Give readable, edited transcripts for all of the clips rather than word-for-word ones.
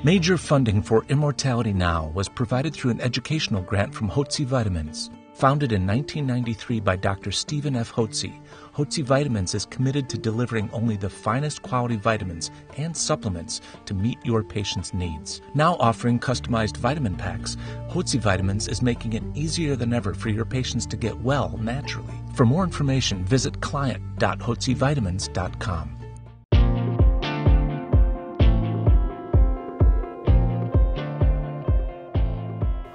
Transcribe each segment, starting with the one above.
Major funding for Immortality Now was provided through an educational grant from Hotze Vitamins. Founded in 1993 by Dr. Stephen F. Hotze, Hotze Vitamins is committed to delivering only the finest quality vitamins and supplements to meet your patient's needs. Now offering customized vitamin packs, Hotze Vitamins is making it easier than ever for your patients to get well naturally. For more information, visit client.hotzevitamins.com.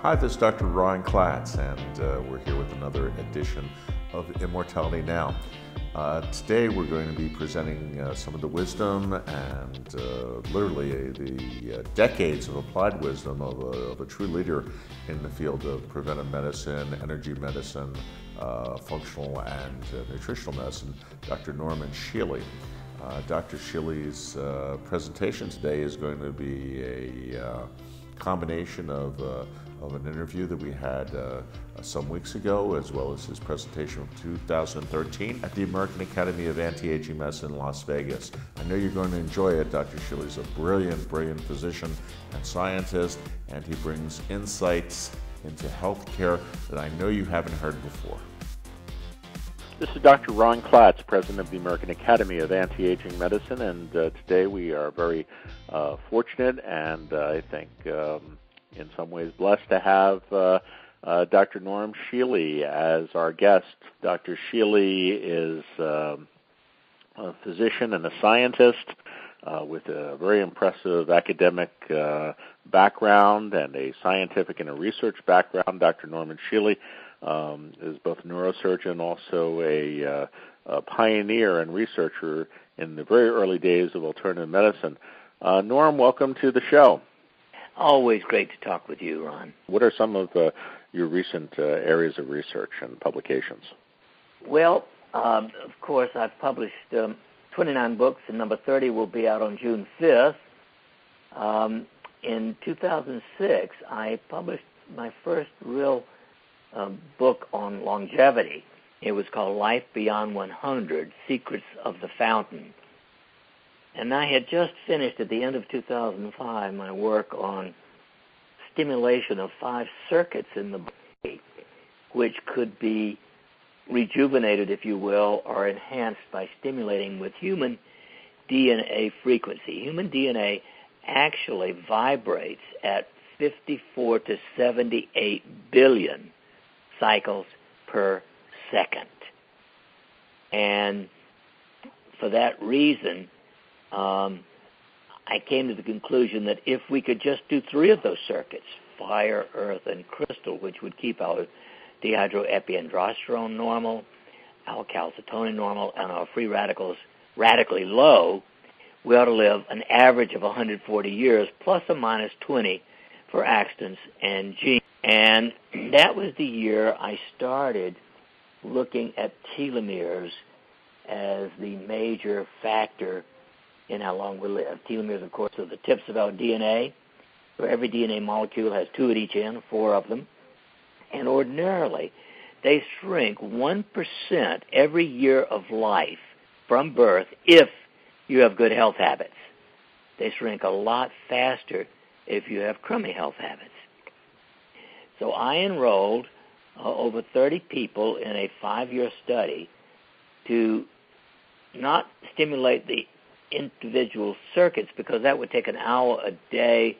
Hi, this is Dr. Ronald Klatz, and we're here with another edition of Immortality Now. Today we're going to be presenting some of the wisdom and literally the decades of applied wisdom of a true leader in the field of preventive medicine, energy medicine, functional and nutritional medicine, Dr. Norman Shealy. Dr. Shealy's presentation today is going to be a combination of an interview that we had some weeks ago, as well as his presentation from 2013 at the American Academy of Anti-Aging Medicine in Las Vegas. I know you're going to enjoy it. Dr. Shealy's a brilliant, brilliant physician and scientist, and he brings insights into healthcare that I know you haven't heard before. This is Dr. Ron Klatz, President of the American Academy of Anti-Aging Medicine, and today we are very fortunate and I think in some ways blessed to have Dr. Norm Shealy as our guest. Dr. Shealy is a physician and a scientist with a very impressive academic background and a scientific and a research background. Dr. Norman Shealy is both a neurosurgeon, also a pioneer and researcher in the very early days of alternative medicine. Norm, welcome to the show. Always great to talk with you, Ron. What are some of your recent areas of research and publications? Well, of course, I've published 29 books, and number 30 will be out on June 5th. In 2006, I published my first real book on longevity. It was called Life Beyond 100, Secrets of the Fountain. And I had just finished at the end of 2005 my work on stimulation of 5 circuits in the body, which could be rejuvenated, if you will, or enhanced by stimulating with human DNA frequency. Human DNA actually vibrates at 54 to 78 billion cycles per second. And for that reason, I came to the conclusion that if we could just do 3 of those circuits, fire, earth, and crystal, which would keep our dehydroepiandrosterone normal, our calcitonin normal, and our free radicals radically low, we ought to live an average of 140 years, plus or minus 20 for accidents and genes. And that was the year I started looking at telomeres as the major factor in how long we live. Telomeres, of course, are the tips of our DNA. So every DNA molecule has 2 at each end, 4 of them. And ordinarily, they shrink 1% every year of life from birth if you have good health habits. They shrink a lot faster if you have crummy health habits. So I enrolled over 30 people in a 5-year study to not stimulate the individual circuits, because that would take an hour a day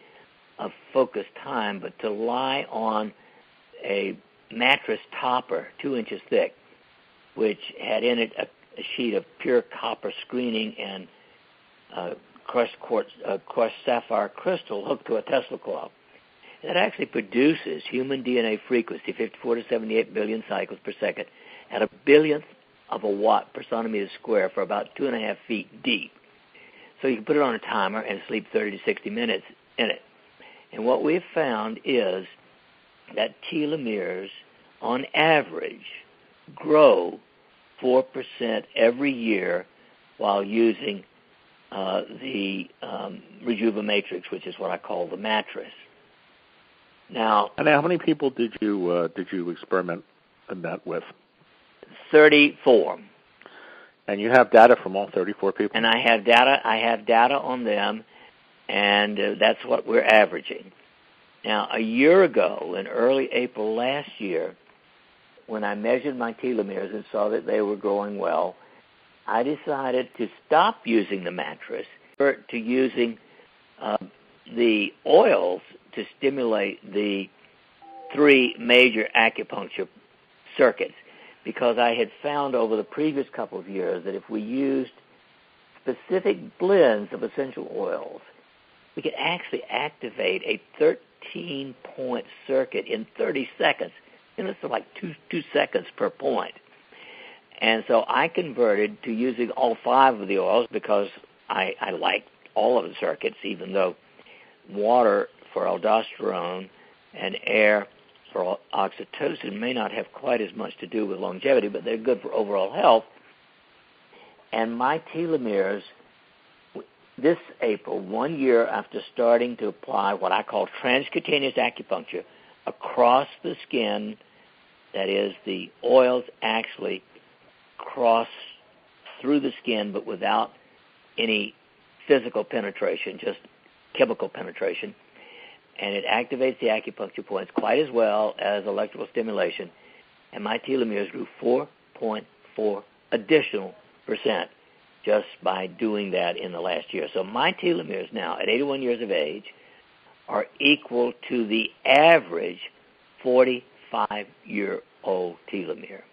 of focused time, but to lie on a mattress topper 2 inches thick, which had in it a sheet of pure copper screening and crushed sapphire crystal hooked to a Tesla coil. That actually produces human DNA frequency, 54 to 78 billion cycles per second, at a billionth of a watt per centimeter square for about 2.5 feet deep. So you can put it on a timer and sleep 30 to 60 minutes in it. And what we've found is that telomeres, on average, grow 4% every year while using the Rejuva-Matrix, which is what I call the mattress. Now, and how many people did you experiment in that with? 34. And you have data from all 34 people? And I have data on them, and that's what we're averaging. Now, a year ago, in early April last year, when I measured my telomeres and saw that they were growing well, I decided to stop using the mattress to using the oils to stimulate the 3 major acupuncture circuits, because I had found over the previous couple of years that if we used specific blends of essential oils, we could actually activate a 13-point circuit in 30 seconds. And it's like two seconds per point. And so I converted to using all 5 of the oils because I like all of the circuits, even though water for aldosterone and air for oxytocin may not have quite as much to do with longevity, but they're good for overall health. And my telomeres, this April, 1 year after starting to apply what I call transcutaneous acupuncture across the skin, that is, the oils actually cross through the skin but without any physical penetration, just chemical penetration, and it activates the acupuncture points quite as well as electrical stimulation, and my telomeres grew 4.4 additional % just by doing that in the last year. So my telomeres now, at 81 years of age, are equal to the average 45-year-old telomere.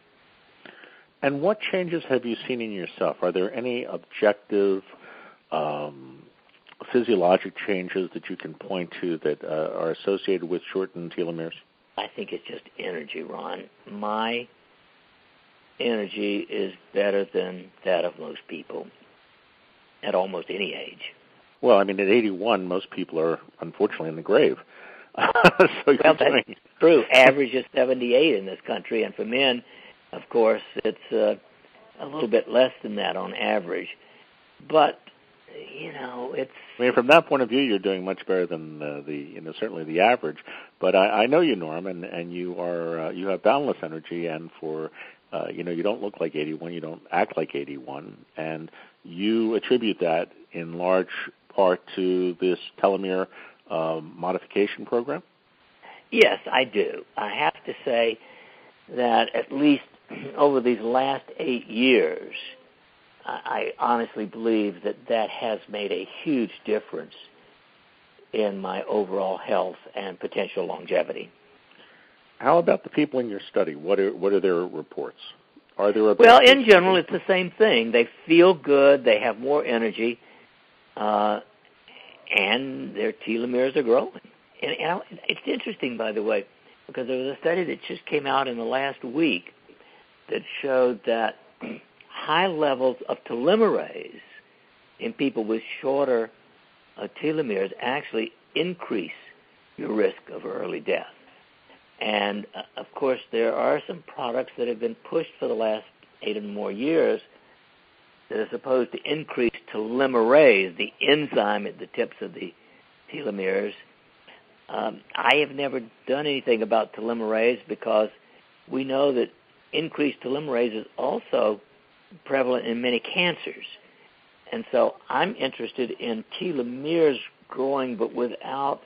And what changes have you seen in yourself? Are there any objective physiologic changes that you can point to that are associated with shortened telomeres? I think it's just energy, Ron. My energy is better than that of most people at almost any age. Well, I mean, at 81, most people are unfortunately in the grave. Well, that's true. Average is 78 in this country, and for men, of course, it's a little bit less than that on average. But it's. I mean, from that point of view, you're doing much better than certainly the average. But I know you, Norm, and you are you have boundless energy, and for you don't look like 81, you don't act like 81, and you attribute that in large part to this Telomere Modification Program. Yes, I do. I have to say that at least over these last 8 years, I honestly believe that has made a huge difference in my overall health and potential longevity. How about the people in your study? What are their reports? Are there Well, in general, it's the same thing. They feel good. They have more energy, and their telomeres are growing. And it's interesting, by the way, because there was a study that just came out in the last week that showed that high levels of telomerase in people with shorter telomeres actually increase your risk of early death. And, of course, there are some products that have been pushed for the last 8 or more years that are supposed to increase telomerase, the enzyme at the tips of the telomeres. I have never done anything about telomerase because we know that increased telomerase is also prevalent in many cancers. And so I'm interested in telomeres growing but without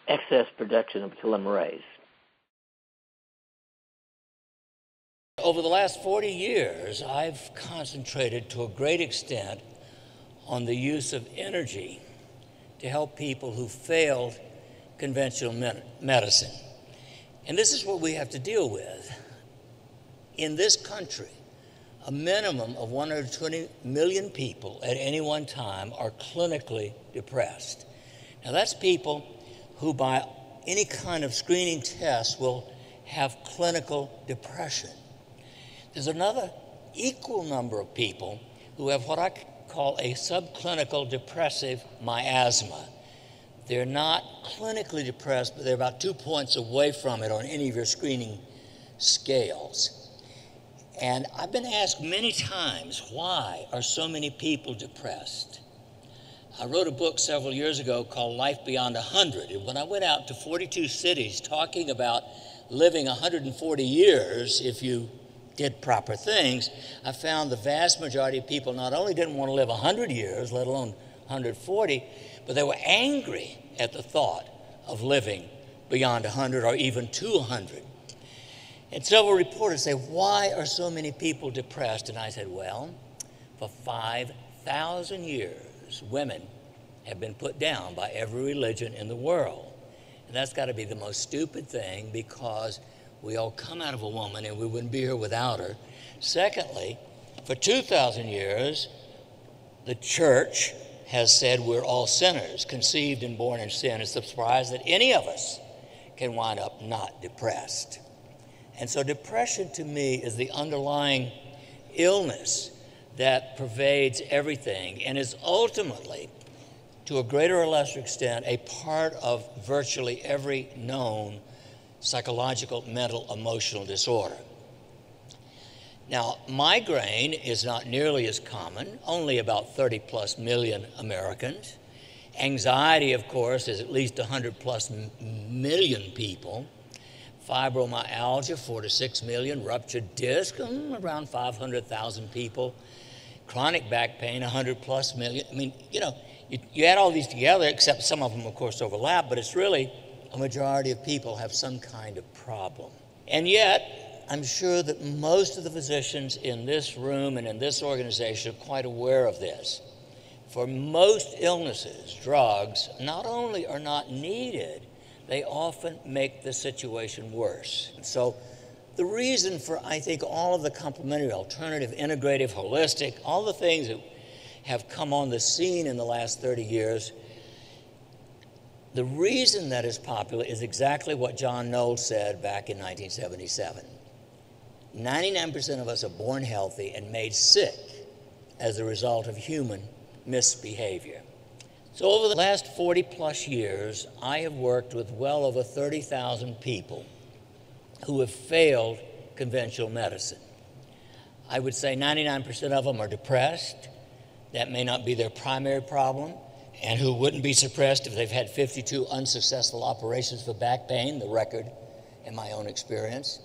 excess production of telomerase. Over the last 40 years, I've concentrated to a great extent on the use of energy to help people who failed conventional medicine. And this is what we have to deal with. In this country, a minimum of 120 million people at any one time are clinically depressed. Now, that's people who by any kind of screening test will have clinical depression. There's another equal number of people who have what I call a subclinical depressive miasma. They're not clinically depressed, but they're about 2 points away from it on any of your screening scales. And I've been asked many times, why are so many people depressed? I wrote a book several years ago called Life Beyond 100. And when I went out to 42 cities talking about living 140 years if you did proper things, I found the vast majority of people not only didn't want to live 100 years, let alone 140, but they were angry at the thought of living beyond 100 or even to 100. And several reporters say, why are so many people depressed? And I said, well, for 5,000 years, women have been put down by every religion in the world. And that's got to be the most stupid thing, because we all come out of a woman and we wouldn't be here without her. Secondly, for 2,000 years, the church has said we're all sinners, conceived and born in sin. It's a surprise that any of us can wind up not depressed. And so depression to me is the underlying illness that pervades everything and is ultimately, to a greater or lesser extent, a part of virtually every known psychological, mental, emotional disorder. Now, migraine is not nearly as common, only about 30+ million Americans. Anxiety, of course, is at least 100+ million people. Fibromyalgia, 4 to 6 million. Ruptured disc, around 500,000 people. Chronic back pain, 100+ million. I mean, you know, you add all these together, except some of them, of course, overlap, but it's really a majority of people have some kind of problem. And yet, I'm sure that most of the physicians in this room and in this organization are quite aware of this. For most illnesses, drugs not only are not needed, they often make the situation worse. So the reason for, I think, all of the complementary, alternative, integrative, holistic, all the things that have come on the scene in the last 30 years, the reason that is popular is exactly what John Knowles said back in 1977. 99% of us are born healthy and made sick as a result of human misbehavior. So over the last 40+ years, I have worked with well over 30,000 people who have failed conventional medicine. I would say 99% of them are depressed. That may not be their primary problem, and who wouldn't be suppressed if they've had 52 unsuccessful operations for back pain, the record in my own experience.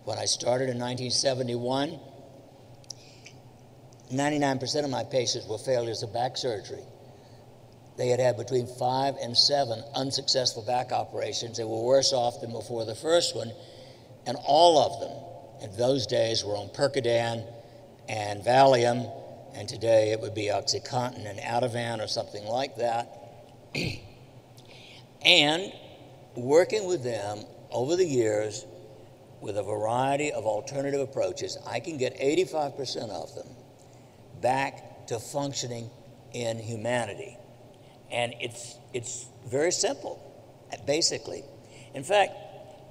When I started in 1971, 99% of my patients were failures of back surgery. They had had between 5 and 7 unsuccessful back operations. They were worse off than before the first one, and all of them in those days were on Percodan and Valium, and today it would be OxyContin and Ativan or something like that. And working with them over the years with a variety of alternative approaches, I can get 85% of them back to functioning in humanity. And it's very simple, basically. In fact,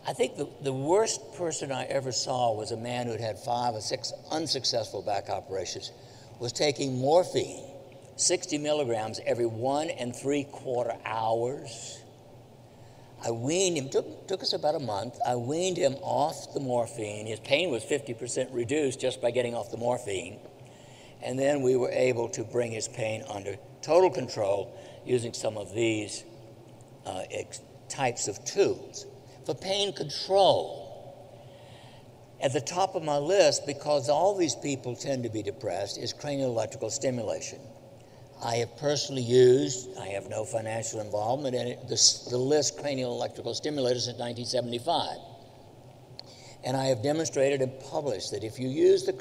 I think the worst person I ever saw was a man who had had 5 or 6 unsuccessful back operations, was taking morphine, 60 milligrams every 1 3/4 hours. I weaned him, took us about a month. I weaned him off the morphine. His pain was 50% reduced just by getting off the morphine. And then we were able to bring his pain under total control using some of these types of tools. For pain control, at the top of my list, because all these people tend to be depressed, is cranial electrical stimulation. I have personally used, I have no financial involvement in it, the LIST cranial electrical stimulator since 1975. And I have demonstrated and published that if you use the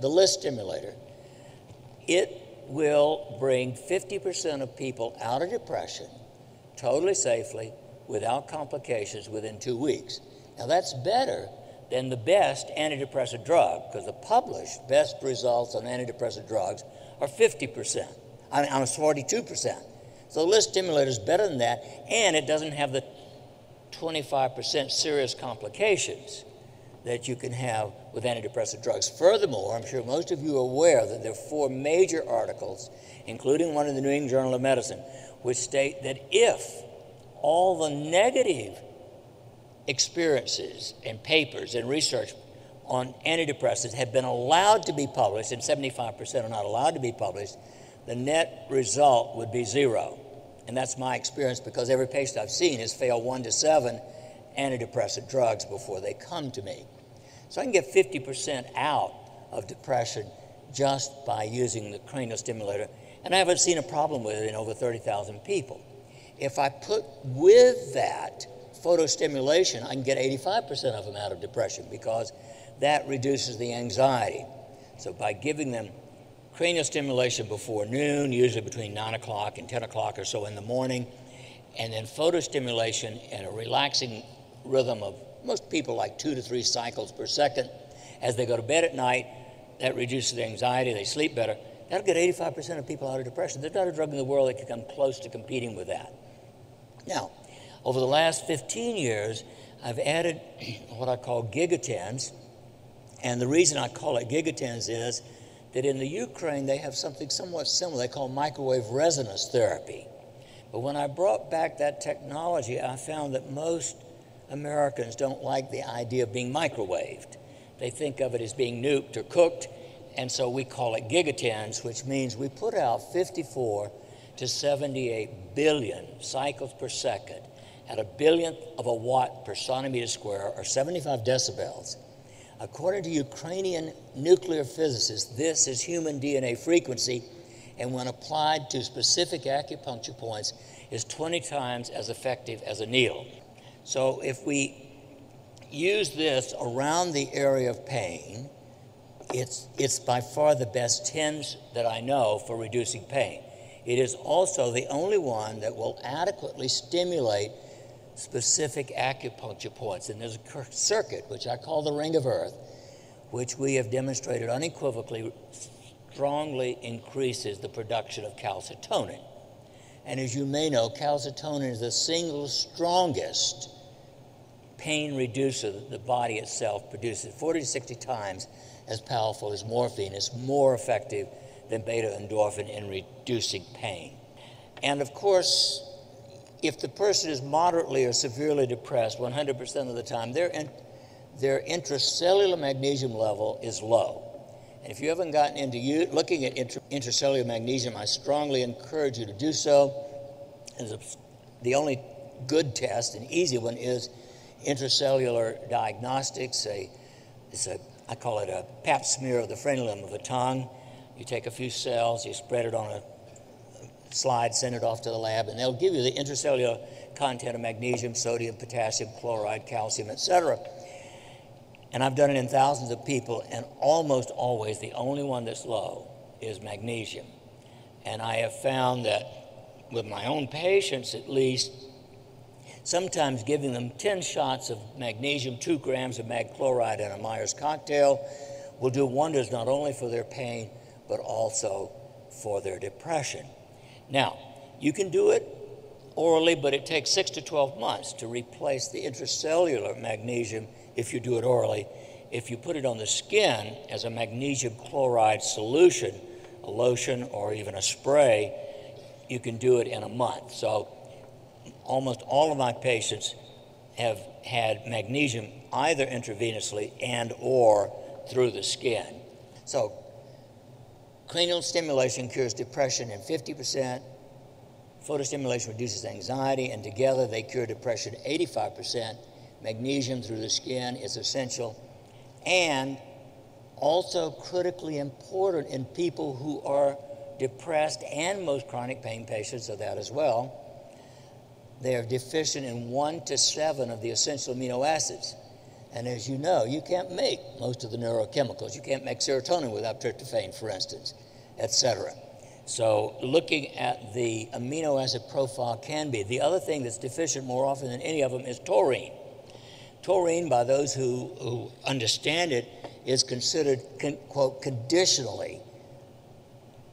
LIST stimulator, it will bring 50% of people out of depression totally safely, without complications, within 2 weeks. Now that's better than the best antidepressant drug, because the published best results on antidepressant drugs are 50%. I mean, 42%. So the LIST stimulator is better than that, and it doesn't have the 25% serious complications that you can have with antidepressant drugs. Furthermore, I'm sure most of you are aware that there are 4 major articles, including one in the New England Journal of Medicine, which state that if all the negative experiences and papers and research on antidepressants had been allowed to be published, and 75% are not allowed to be published, the net result would be 0. And that's my experience, because every patient I've seen has failed 1 to 7 antidepressant drugs before they come to me. So I can get 50% out of depression just by using the cranial stimulator. And I haven't seen a problem with it in over 30,000 people. If I put with that photo stimulation, I can get 85% of them out of depression because that reduces the anxiety. So by giving them cranial stimulation before noon, usually between 9 o'clock and 10 o'clock or so in the morning, and then photo stimulation in a relaxing rhythm of most people like 2 to 3 cycles per second. As they go to bed at night, that reduces the anxiety, they sleep better. That'll get 85% of people out of depression. There's not a drug in the world that can come close to competing with that. Now, over the last 15 years, I've added what I call gigatens. And the reason I call it gigatens is that in the Ukraine, they have something somewhat similar they call microwave resonance therapy. But when I brought back that technology, I found that most Americans don't like the idea of being microwaved. They think of it as being nuked or cooked, and so we call it gigatens, which means we put out 54 to 78 billion cycles per second at a billionth of a watt per centimeter square, or 75 decibels. According to Ukrainian nuclear physicists, this is human DNA frequency, and when applied to specific acupuncture points, is 20 times as effective as a needle. So if we use this around the area of pain, it's by far the best TENS that I know for reducing pain. It is also the only one that will adequately stimulate specific acupuncture points. And there's a circuit, which I call the Ring of Earth, which we have demonstrated unequivocally strongly increases the production of calcitonin. And as you may know, calcitonin is the single strongest pain reducer that the body itself produces, 40 to 60 times as powerful as morphine. It's more effective than beta-endorphin in reducing pain. And of course, if the person is moderately or severely depressed, 100% of the time, their intracellular magnesium level is low. And if you haven't gotten into looking at intracellular magnesium, I strongly encourage you to do so. The only good test, an easy one, is intracellular diagnostics. I call it a pap smear of the frenulum of the tongue. You take a few cells, you spread it on a slide, send it off to the lab, and they'll give you the intracellular content of magnesium, sodium, potassium, chloride, calcium, etc. And I've done it in thousands of people, and almost always the only one that's low is magnesium. And I have found that with my own patients at least, sometimes giving them 10 shots of magnesium, 2 grams of mag chloride in a Myers cocktail will do wonders not only for their pain, but also for their depression. Now, you can do it orally, but it takes 6 to 12 months to replace the intracellular magnesium if you do it orally. If you put it on the skin as a magnesium chloride solution, a lotion or even a spray, you can do it in a month. So almost all of my patients have had magnesium either intravenously and or through the skin. So cranial stimulation cures depression in 50%, photostimulation reduces anxiety, and together they cure depression 85%. Magnesium through the skin is essential, and also critically important in people who are depressed, and most chronic pain patients are that as well. They are deficient in 1 to 7 of the essential amino acids. And as you know, you can't make most of the neurochemicals. You can't make serotonin without tryptophan, for instance, etc. So looking at the amino acid profile can be. The other thing that's deficient more often than any of them is taurine. Taurine, by those who understand it, is considered, quote, conditionally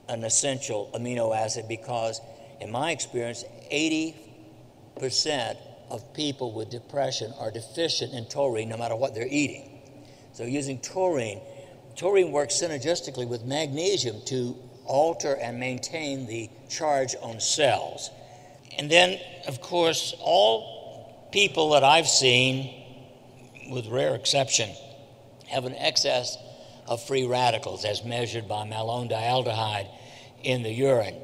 an essential amino acid because, in my experience, 80% of people with depression are deficient in taurine no matter what they're eating. So using taurine works synergistically with magnesium to alter and maintain the charge on cells. And then, of course, all people that I've seen, with rare exception, have an excess of free radicals as measured by malondialdehyde in the urine.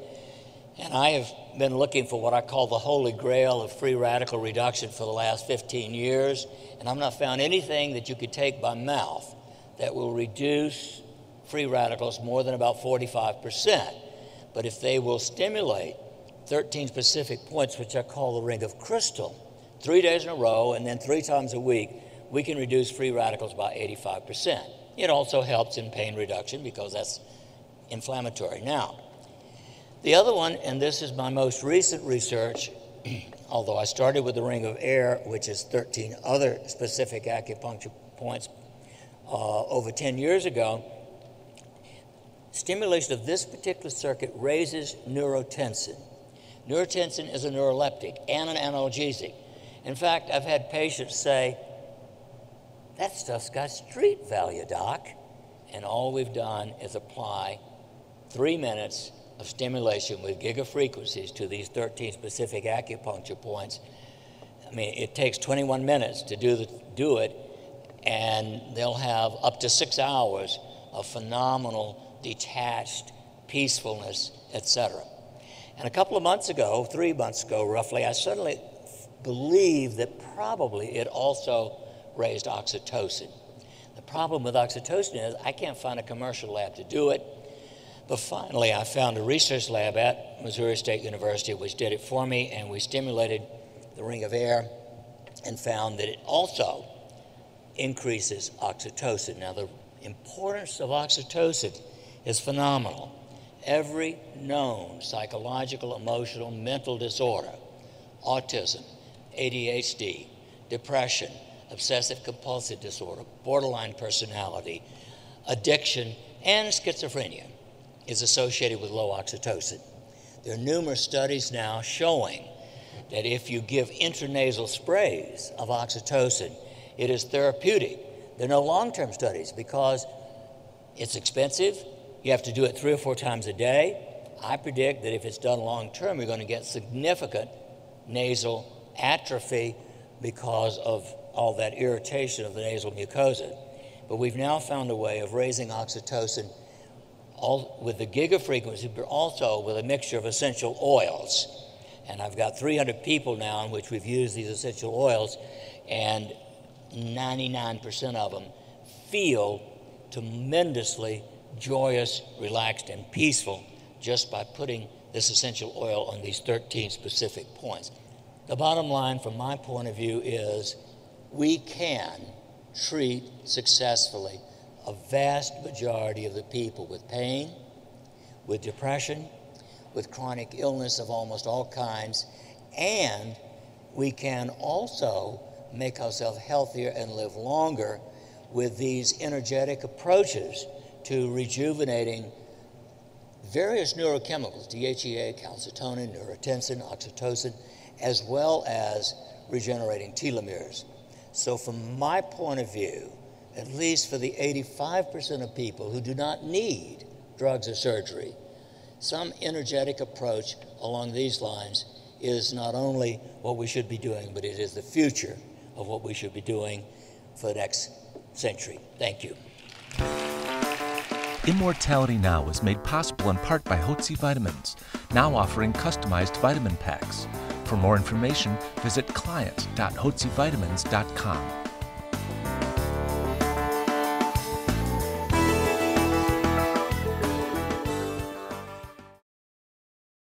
And I have been looking for what I call the holy grail of free radical reduction for the last 15 years, and I've not found anything that you could take by mouth that will reduce free radicals more than about 45%. But if they will stimulate 13 specific points, which I call the ring of crystal, 3 days in a row and then 3 times a week, we can reduce free radicals by 85%. It also helps in pain reduction because that's inflammatory. Now, the other one, and this is my most recent research, although I started with the ring of air, which is 13 other specific acupuncture points over 10 years ago, stimulation of this particular circuit raises neurotensin. Neurotensin is a neuroleptic and an analgesic. In fact, I've had patients say, that stuff's got street value, doc. And all we've done is apply 3 minutes of stimulation with gigafrequencies to these 13 specific acupuncture points. I mean, it takes 21 minutes to do it, and they'll have up to 6 hours of phenomenal, detached peacefulness, etc. And a couple of months ago, 3 months ago roughly, I suddenly believed that probably it also raised oxytocin. The problem with oxytocin is I can't find a commercial lab to do it, but finally I found a research lab at Missouri State University which did it for me, and we stimulated the ring of air and found that it also increases oxytocin. Now, the importance of oxytocin is phenomenal. Every known psychological, emotional, mental disorder, autism, ADHD, depression, obsessive compulsive disorder, borderline personality, addiction, and schizophrenia is associated with low oxytocin. There are numerous studies now showing that if you give intranasal sprays of oxytocin, it is therapeutic. There are no long-term studies because it's expensive. You have to do it 3 or 4 times a day. I predict that if it's done long-term, you're going to get significant nasal atrophy because of all that irritation of the nasal mucosa. But we've now found a way of raising oxytocin all with the gigafrequency, but also with a mixture of essential oils. And I've got 300 people now in which we've used these essential oils, and 99% of them feel tremendously joyous, relaxed, and peaceful just by putting this essential oil on these 13 specific points. The bottom line from my point of view is we can treat successfully a vast majority of the people with pain, with depression, with chronic illness of almost all kinds, and we can also make ourselves healthier and live longer with these energetic approaches to rejuvenating various neurochemicals, DHEA, calcitonin, neurotensin, oxytocin, as well as regenerating telomeres. So from my point of view, at least for the 85% of people who do not need drugs or surgery, some energetic approach along these lines is not only what we should be doing, but it is the future of what we should be doing for the next century. Thank you. Immortality Now is made possible in part by Hotze Vitamins, now offering customized vitamin packs. For more information, visit client.hotzevitamins.com.